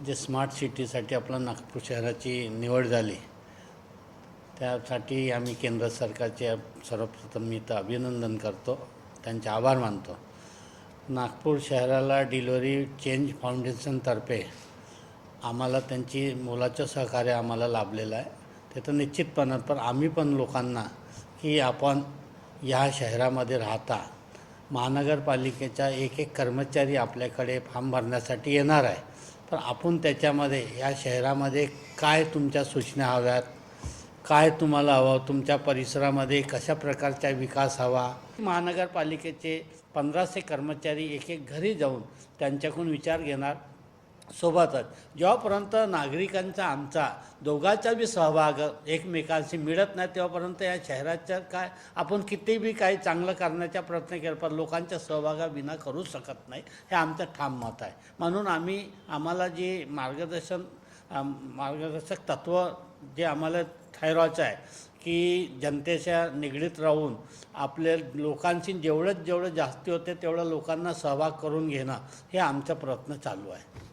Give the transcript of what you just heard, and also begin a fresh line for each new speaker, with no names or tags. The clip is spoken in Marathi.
जे स्मार्ट सिटीसाठी आपला नागपूर शहराची निवड झाली त्यासाठी आम्ही केंद्र सरकारचे सर्वप्रथम मी तर अभिनंदन करतो, त्यांचे आभार मानतो। नागपूर शहराला डिलिव्हरी चेंज फाउंडेशनतर्फे आम्हाला त्यांची मोलाचं सहकार्य आम्हाला लाभलेलं आहे। ते तर निश्चितपणे पण आम्ही पण लोकांना की आपण या शहरामध्ये राहता महानगरपालिकेचा एक कर्मचारी आपल्याकडे फॉर्म भरण्यासाठी येणार आहे, पण आपण त्याच्यामध्ये या शहरामध्ये काय तुमच्या सूचना हव्यात, काय तुम्हाला हवं, तुमच्या परिसरामध्ये कशा प्रकारचा विकास हवा, महानगरपालिकेचे 1500 कर्मचारी एक घरी जाऊन त्यांच्याकडून विचार घेणार। सोबतच जेव्हापर्यंत नागरिकांचा आमचा दोघांचा बी सहभाग एकमेकांशी मिळत नाही तेव्हापर्यंत या शहराच्या काय आपण किती बी काही चांगलं करण्याचा प्रयत्न केला पण लोकांच्या सहभागाविना करू शकत नाही, हे आमचं ठाम मत आहे। म्हणून आम्हाला जे मार्गदर्शक तत्व जे आम्हाला ठरवायचं आहे की जनतेच्या निगडीत राहून आपल्या लोकांशी जेवढं जास्ती होते तेवढं लोकांना सहभाग करून घेणं, हे आमचा प्रयत्न चालू आहे।